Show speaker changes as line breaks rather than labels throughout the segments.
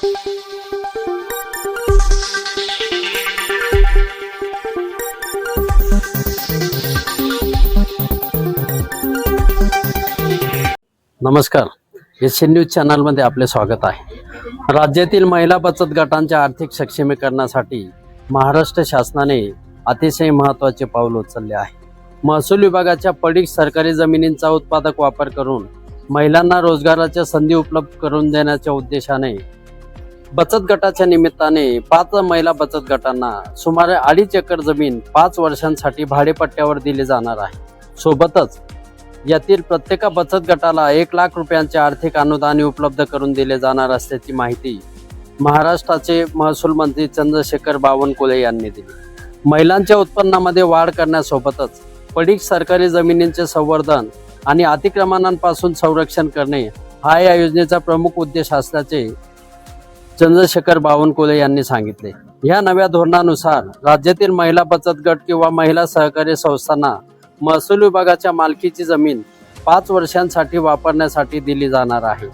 नमस्कार, Asian news चॅनलमध्ये आपले स्वागत आहे। राज्यातील महिला बचत गटांच्या आर्थिक सक्षमीकरणासाठी महाराष्ट्र शासनाने अतिशय महत्त्वाचे पाऊल उचलले आहे। महसूल विभागाच्या पडीक सरकारी जमिनींचा उत्पादक वापर करून महिलांना रोजगाराच्या संधी उपलब्ध करून देण्याच्या उद्देशाने बचत गटाच्या निमित्ताने 5 महिला बचत गटांना सुमारे 2.5 एकर जमीन 5 वर्षांसाठी भाडेपट्ट्यावर दिली जाणार आहे। सोबतच यातील प्रत्येक बचत गटाला 1 लाख रुपयांचे आर्थिक अनुदान उपलब्ध करून दिले जाणार असल्याची माहिती महाराष्ट्राचे महसूल मंत्री चंद्रशेखर बावनकुळे यांनी दिली। महिलांच्या उत्पन्नामध्ये वाढ करण्यासोबतच पडीक सरकारी जमिनींचे संवर्धन आणि अतिक्रमणांपासून संरक्षण करणे हा या योजनेचा प्रमुख उद्देश असल्याचे चंद्रशेखर बावनकुळे यांनी सांगितले। या नव्या धोरणानुसार राज्यातील महिला बचत गट किंवा महिला सहकारी संस्थांना महसूल विभागाच्या मालकीची जमीन 5 वर्षांसाठी वापरण्यासाठी दिली जाणार आहे।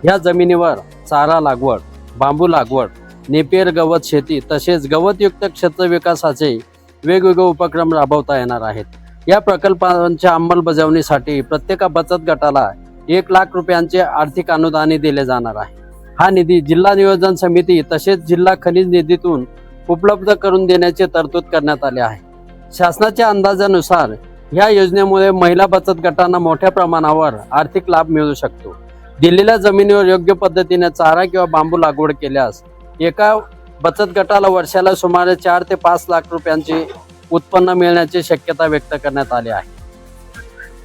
या जमिनीवर चारा लागवड, बांबू लागवड, नेपियर गवत शेती तसेच गवतयुक्त क्षेत्र विकासाचे वेगवेगळे उपक्रम राबवता येणार आहेत। या प्रकल्पांच्या अंमलबजावणीसाठी प्रत्येक बचत गटाला 1 लाख रुपयांचे आर्थिक अनुदान दिले जाणार आहे। हा निधी जिल्हा नियोजन समिती तसेच जिल्हा खनिज निधीतून उपलब्ध करून देण्याची तरतूद करण्यात आली आहे। शासनाच्या अंदाजानुसार या योजनेमुळे महिला बचत गटांना मोठ्या प्रमाणावर आर्थिक लाभ मिळू शकतो। दिलेल्या जमिनीवर योग्य पद्धतीने चारा किंवा बांबू लागवड केल्यास एका बचत गटाला वर्षाला सुमारे 4 ते 5 लाख रुपयांचे उत्पन्न मिळण्याची शक्यता व्यक्त करण्यात आली आहे।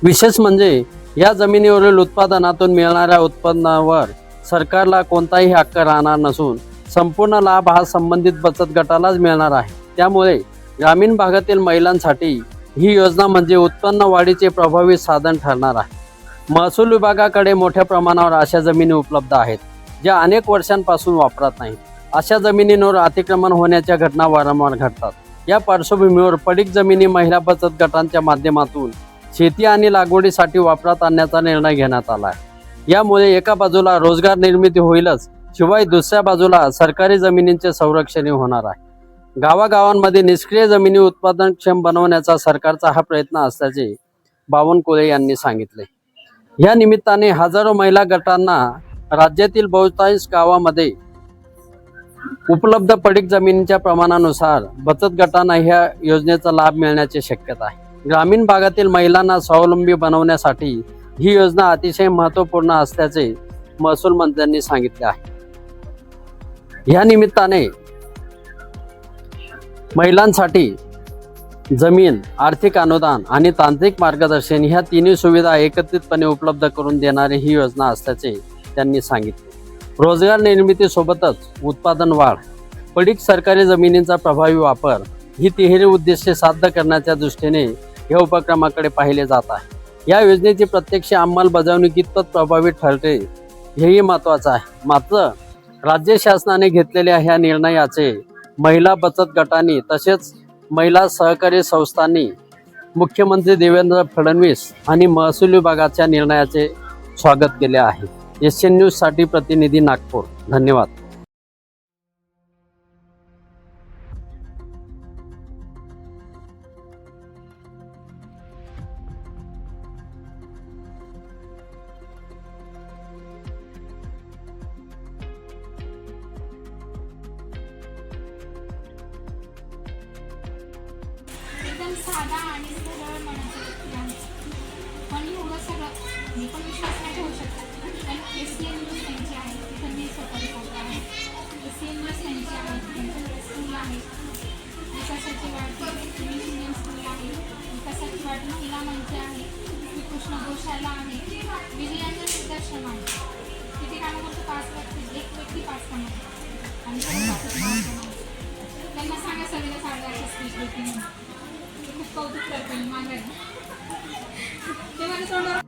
विशेष म्हणजे या जमिनीवरील उत्पादनातून मिळणाऱ्या उत्पन्नावर सरकारला कोणताही हक्क राहणार नसून संपूर्ण लाभ हा संबंधित बचत गटालाच मिळणार आहे। त्यामुळे ग्रामीण भागातील महिलांसाठी ही योजना म्हणजे उत्पन्न वाढीचे प्रभावी साधन ठरणार आहे। महसूल विभागाकडे मोठ्या प्रमाणावर अशा जमिनी उपलब्ध आहेत ज्या अनेक वर्षांपासून वापरत नाहीत। अशा जमिनींवर अतिक्रमण होण्याच्या घटना वारंवार घडतात। या पार्श्वभूमीवर पडीक जमिनी महिला बचत गटांच्या माध्यमातून शेती आणि लागवडीसाठी वापरात आणण्याचा निर्णय घेण्यात आला आहे। यामुळे एका बाजूला रोजगार निर्मिती होईलच, शिवाय दुसऱ्या बाजूला सरकारी जमिनींचे संरक्षण होणार आहे। गावागावांमध्ये निष्क्रिय जमिनी उत्पादनक्षम बनवण्याचा सरकारचा हा प्रयत्न असल्याचे बावनकुळे यांनी सांगितले। या निमित्ताने हजारो महिला गटांना राज्यातील बहुतांश गावामध्ये उपलब्ध पडीक जमिनीच्या प्रमाणानुसार बचत गटांना ह्या योजनेचा लाभ मिळण्याची शक्यता आहे। ग्रामीण भागातील महिलांना स्वावलंबी बनवण्यासाठी ही योजना अतिशय महत्त्वपूर्ण असल्याचे महसूल मंत्र्यांनी सांगितले आहे। या निमित्ताने महिलांसाठी जमीन, आर्थिक अनुदान आणि तांत्रिक मार्गदर्शन ह्या तिन्ही सुविधा एकत्रितपणे उपलब्ध करून देणारी ही योजना असल्याचे त्यांनी सांगितले। रोजगार निर्मितीसोबतच उत्पादन वाढ, पडीक सरकारी जमिनींचा प्रभावी वापर ही तिहेरी उद्दिष्टे साध्य करण्याच्या दृष्टीने या उपक्रमाकडे पाहिले जात आहे। या योजनेची प्रत्यक्ष अंमलबजावणी कितपत प्रभावी ठरते हेही महत्त्वाचं आहे। मात्र राज्य शासनाने घेतलेल्या ह्या निर्णयाचे महिला बचत गटांनी तसेच महिला सहकारी संस्थांनी मुख्यमंत्री देवेंद्र फडणवीस आणि महसूल विभागाच्या निर्णयाचे स्वागत केले आहे। एशियन न्यूज साठी प्रतिनिधी नागपूर। धन्यवाद।
एकदम साधा आणि सरळ मनाचा व्यक्ती आहे, पण एवढं सगळं मी पण विश्वास नाही ठेवू शकत। पण एशियन न्यूज त्यांची आहे, तिथं मी स्वतः रिपोर्टर आहे। एशियन न्यूज त्यांची आहे, त्यांचं स्कूल आहे, विकासाची वाट इंडियन स्कूल आहे, विकासाची वाट महिला मंच आहे, कृष्ण गोशाला आहे, विजयांचं सिद्धाश्रम आहे। किती कामं करतो? 5 व्यक्ती, एक व्यक्ती 5 कामं करतो आणि त्यांना सांगा सगळ्या साड्या स्पीच देते खूप कौतुक करते मागायला ते मला